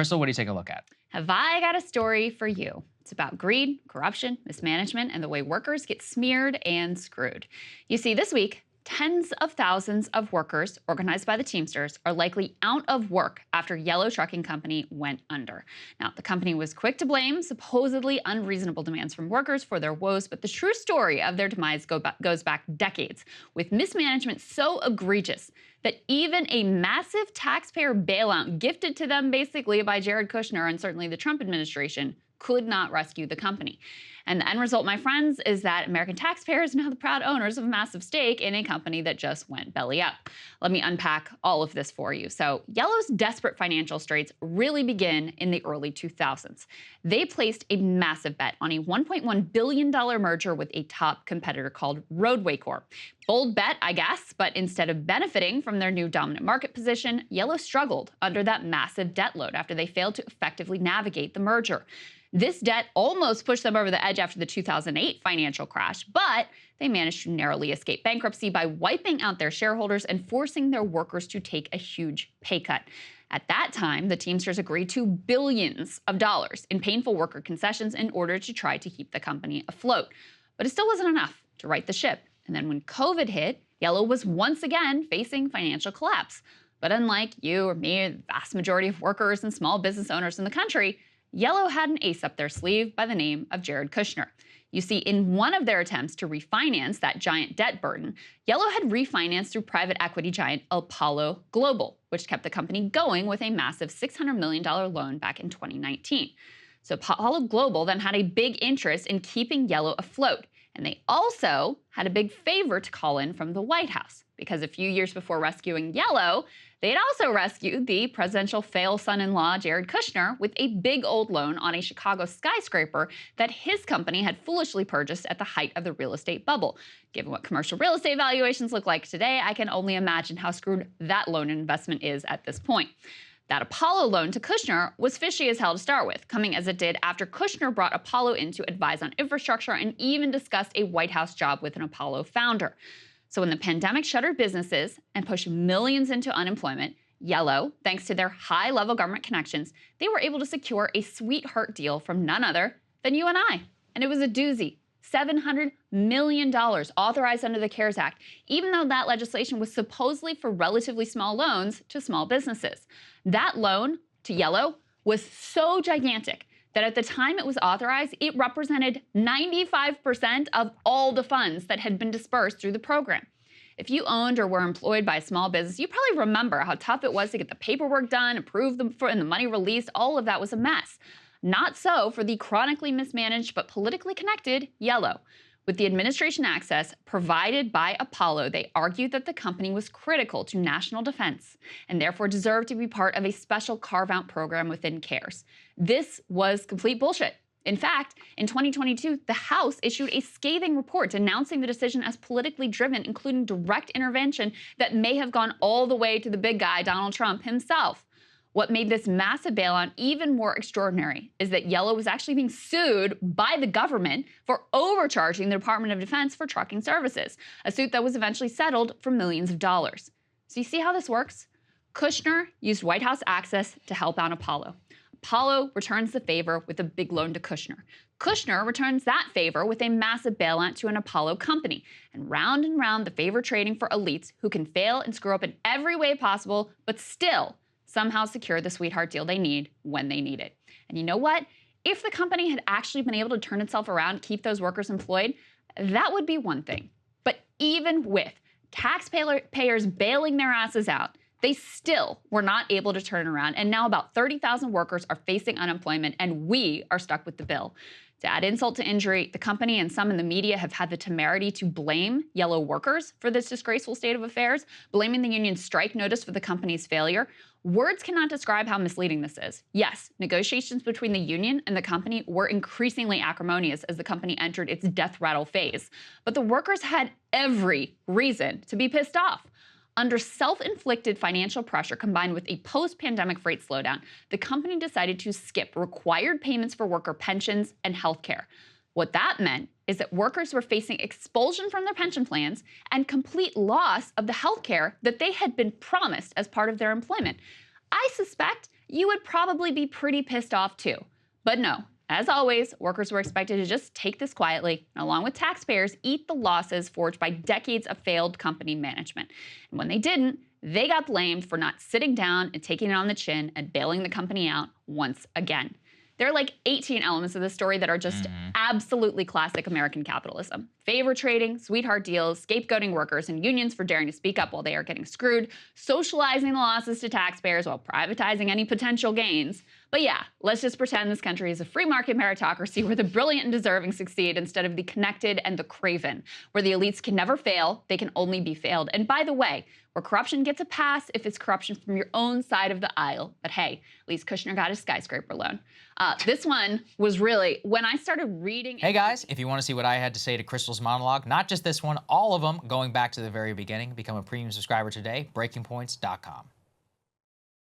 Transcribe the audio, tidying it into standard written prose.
Krystal, what do you take a look at? Have I got a story for you? It's about greed, corruption, mismanagement, and the way workers get smeared and screwed. You see, this week, tens of thousands of workers organized by the Teamsters are likely out of work after Yellow Trucking Company went under. Now, the company was quick to blame supposedly unreasonable demands from workers for their woes, but the true story of their demise goes back decades, with mismanagement so egregious that even a massive taxpayer bailout gifted to them basically by Jared Kushner and certainly the Trump administration could not rescue the company. And the end result, my friends, is that American taxpayers are now the proud owners of a massive stake in a company that just went belly up. Let me unpack all of this for you. So Yellow's desperate financial straits really begin in the early 2000s. They placed a massive bet on a $1.1 billion merger with a top competitor called Roadway Corp. Bold bet, I guess, but instead of benefiting from their new dominant market position, Yellow struggled under that massive debt load after they failed to effectively navigate the merger. This debt almost pushed them over the edge after the 2008 financial crash, but they managed to narrowly escape bankruptcy by wiping out their shareholders and forcing their workers to take a huge pay cut. At that time, the Teamsters agreed to billions of dollars in painful worker concessions in order to try to keep the company afloat. But it still wasn't enough to right the ship. And then when COVID hit, Yellow was once again facing financial collapse. But unlike you or me, or the vast majority of workers and small business owners in the country, Yellow had an ace up their sleeve by the name of Jared Kushner. You see, in one of their attempts to refinance that giant debt burden, Yellow had refinanced through private equity giant Apollo Global, which kept the company going with a massive $600 million loan back in 2019. So Apollo Global then had a big interest in keeping Yellow afloat. And they also had a big favor to call in from the White House, because a few years before rescuing Yellow, they had also rescued the presidential fail son-in-law, Jared Kushner, with a big old loan on a Chicago skyscraper that his company had foolishly purchased at the height of the real estate bubble. Given what commercial real estate valuations look like today, I can only imagine how screwed that loan investment is at this point. That Apollo loan to Kushner was fishy as hell to start with, coming as it did after Kushner brought Apollo in to advise on infrastructure and even discussed a White House job with an Apollo founder. So when the pandemic shuttered businesses and pushed millions into unemployment, Yellow, thanks to their high-level government connections, they were able to secure a sweetheart deal from none other than you and I. And it was a doozy. $700 million authorized under the CARES Act, even though that legislation was supposedly for relatively small loans to small businesses. That loan to Yellow was so gigantic that at the time it was authorized, it represented 95% of all the funds that had been dispersed through the program. If you owned or were employed by a small business, you probably remember how tough it was to get the paperwork done, approve them and the money released. All of that was a mess. Not so for the chronically mismanaged but politically connected Yellow. With the administration access provided by Apollo, they argued that the company was critical to national defense and therefore deserved to be part of a special carve-out program within CARES. This was complete bullshit. In fact, in 2022, the House issued a scathing report denouncing the decision as politically driven, including direct intervention that may have gone all the way to the big guy, Donald Trump himself. What made this massive bailout even more extraordinary is that Yellow was actually being sued by the government for overcharging the Department of Defense for trucking services, a suit that was eventually settled for millions of dollars. So you see how this works? Kushner used White House access to help out Apollo. Apollo returns the favor with a big loan to Kushner. Kushner returns that favor with a massive bailout to an Apollo company. And round the favor trading for elites who can fail and screw up in every way possible, but still somehow secure the sweetheart deal they need when they need it. And you know what? If the company had actually been able to turn itself around, keep those workers employed, that would be one thing. But even with taxpayers bailing their asses out, they still were not able to turn around. And now about 30,000 workers are facing unemployment, and we are stuck with the bill. To add insult to injury, the company and some in the media have had the temerity to blame Yellow workers for this disgraceful state of affairs, blaming the union's strike notice for the company's failure. Words cannot describe how misleading this is. Yes, negotiations between the union and the company were increasingly acrimonious as the company entered its death rattle phase, but the workers had every reason to be pissed off. Under self-inflicted financial pressure combined with a post-pandemic freight slowdown, the company decided to skip required payments for worker pensions and health care. What that meant is that workers were facing expulsion from their pension plans and complete loss of the health care that they had been promised as part of their employment. I suspect you would probably be pretty pissed off too. But no, as always, workers were expected to just take this quietly, and along with taxpayers, eat the losses forged by decades of failed company management. And when they didn't, they got blamed for not sitting down and taking it on the chin and bailing the company out once again. There are like 18 elements of this story that are just absolutely classic American capitalism. Favor trading, sweetheart deals, scapegoating workers and unions for daring to speak up while they are getting screwed, socializing the losses to taxpayers while privatizing any potential gains. But yeah, let's just pretend this country is a free market meritocracy where the brilliant and deserving succeed instead of the connected and the craven, where the elites can never fail, they can only be failed. And by the way, where corruption gets a pass if it's corruption from your own side of the aisle. But hey, at least Kushner got his skyscraper loan. This one was really, when I started reading— Hey guys, if you want to see what I had to say to Krystal's monologue, not just this one, all of them, going back to the very beginning, become a premium subscriber today, breakingpoints.com.